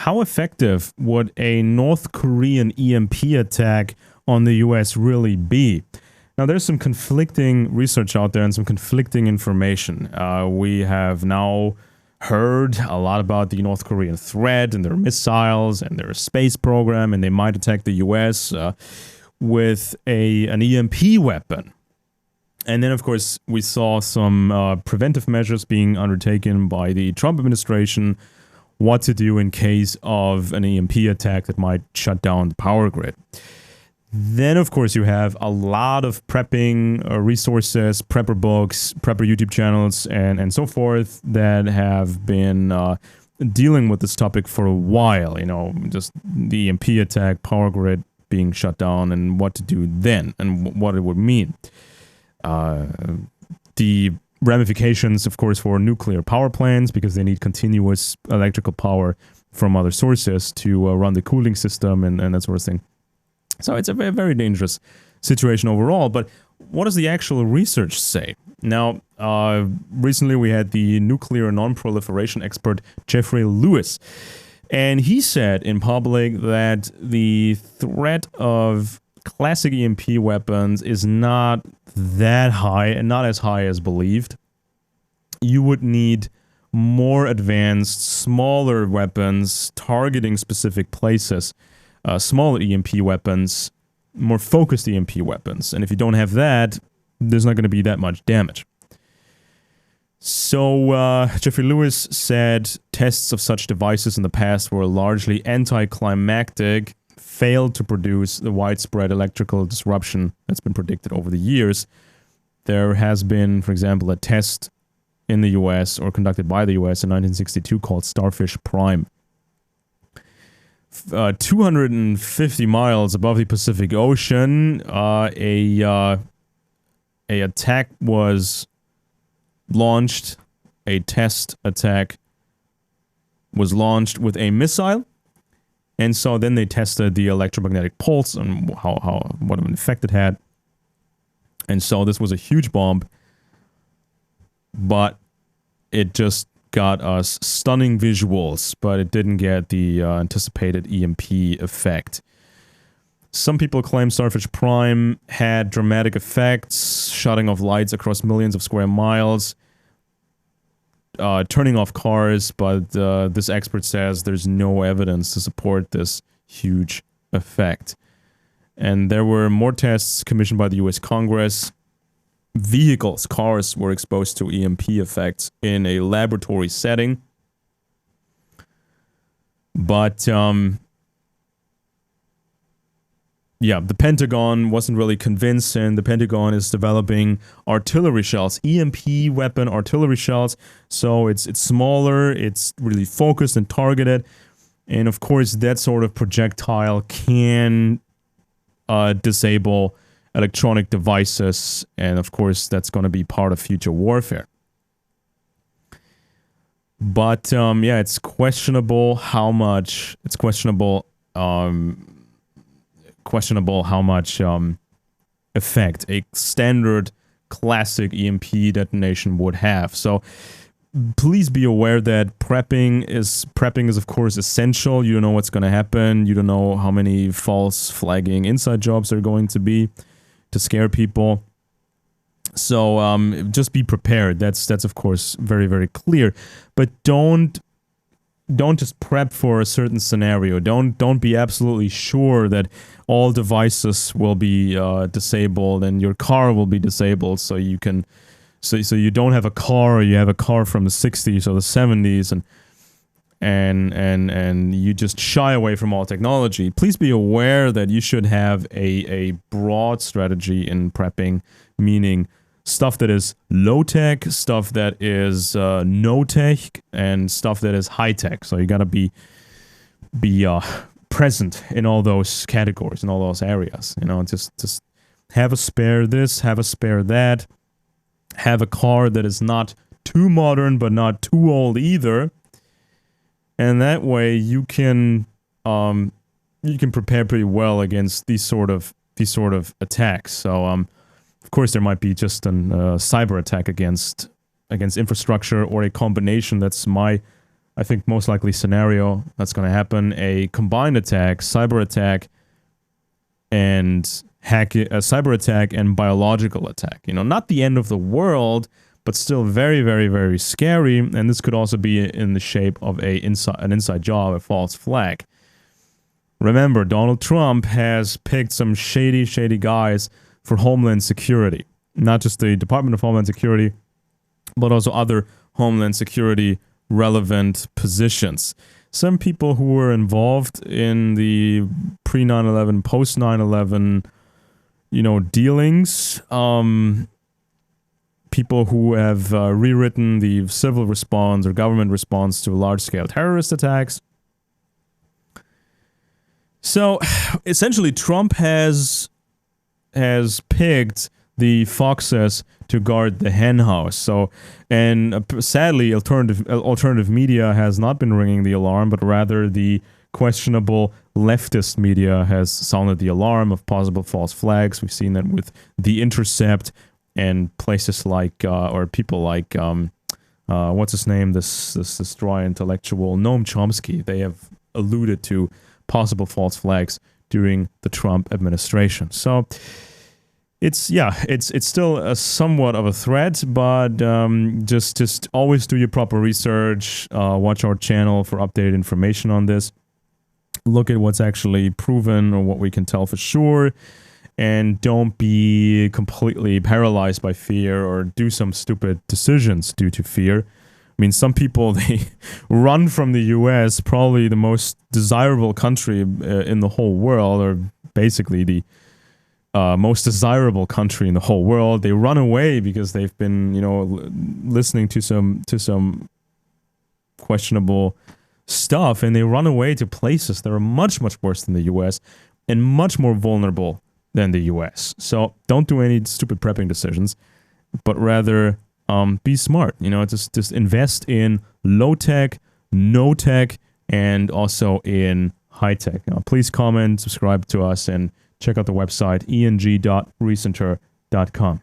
how effective would a North Korean EMP attack on the US really be? Now, there's some conflicting research out there and some conflicting information. We have now heard a lot about the North Korean threat and their missiles and their space program, and they might attack the US with an EMP weapon. And then, of course, we saw some preventive measures being undertaken by the Trump administration, what to do in case of an EMP attack that might shut down the power grid. Then, of course, you have a lot of prepping resources, prepper books, prepper YouTube channels, and so forth that have been dealing with this topic for a while. You know, just the EMP attack, power grid being shut down, and what to do then, and what it would mean. The ramifications, of course, for nuclear power plants, because they need continuous electrical power from other sources to run the cooling system and that sort of thing. So it's a very, very dangerous situation overall. But what does the actual research say? Now, recently we had the nuclear non-proliferation expert Jeffrey Lewis, and he said in public that the threat of classic EMP weapons is not that high and not as high as believed. You would need more advanced, smaller weapons targeting specific places, smaller EMP weapons, more focused EMP weapons. And if you don't have that, there's not going to be that much damage. So Jeffrey Lewis said tests of such devices in the past were largely anticlimactic, failed to produce the widespread electrical disruption that's been predicted over the years. There has been, for example, a test in the US or conducted by the US in 1962 called Starfish Prime. 250 miles above the Pacific Ocean, a attack was launched. A test attack was launched with a missile. And so then they tested the electromagnetic pulse and what an effect it had. And so this was a huge bomb, but it just got us stunning visuals, but it didn't get the anticipated EMP effect. Some people claim Starfish Prime had dramatic effects, shutting off lights across millions of square miles, turning off cars, but this expert says there's no evidence to support this huge effect. And there were more tests commissioned by the US Congress. Vehicles, cars, were exposed to EMP effects in a laboratory setting. But, yeah, the Pentagon wasn't really convinced, and the Pentagon is developing artillery shells, EMP weapon artillery shells. So it's smaller, it's really focused and targeted. And of course, that sort of projectile can disable electronic devices, and of course that's going to be part of future warfare. But yeah, it's questionable how much effect a standard classic EMP detonation would have. So please be aware that prepping is of course essential. You don't know what's going to happen. You don't know how many false flagging inside jobs are going to be to scare people. So just be prepared. That's of course very, very clear. But don't just prep for a certain scenario. Don't be absolutely sure that all devices will be disabled and your car will be disabled, so you can so you don't have a car, or you have a car from the 60s or the 70s and you just shy away from all technology. Please be aware that you should have a broad strategy in prepping, meaning stuff that is low-tech, stuff that is no-tech, and stuff that is high-tech. So you gotta be present in all those categories, in all those areas. You know, just have a spare this, have a spare that, have a car that is not too modern but not too old either. And that way you can prepare pretty well against these sort of attacks. So of course there might be just a cyber attack against infrastructure, or a combination. That's my I think most likely scenario that's going to happen, a combined attack, cyber attack, and cyber attack and biological attack. You know, not the end of the world, but still very, very, very scary. And this could also be in the shape of an inside job, a false flag. Remember, Donald Trump has picked some shady, shady guys for Homeland Security. Not just the Department of Homeland Security, but also other Homeland Security relevant positions. Some people who were involved in the pre-9/11, post-9/11, you know, dealings. People who have rewritten the civil response or government response to large-scale terrorist attacks. So, essentially, Trump has picked the foxes to guard the hen house. So, and sadly, alternative media has not been ringing the alarm, but rather the questionable leftist media has sounded the alarm of possible false flags. We've seen that with The Intercept and places like, or people like, what's his name? This dry intellectual, Noam Chomsky. They have alluded to possible false flags during the Trump administration. So it's still a somewhat of a threat, but just always do your proper research. Watch our channel for updated information on this. Look at what's actually proven or what we can tell for sure, and don't be completely paralyzed by fear or do some stupid decisions due to fear. I mean, some people, they run from the US, probably the most desirable country in the whole world, or basically the most desirable country in the whole world. They run away because they've been, you know, listening to some questionable stuff, and they run away to places that are much, much worse than the US and much more vulnerable than the US. So don't do any stupid prepping decisions, but rather be smart. You know, just invest in low tech, no tech, and also in high tech. Please comment, subscribe to us, and check out the website eng.recenter.com.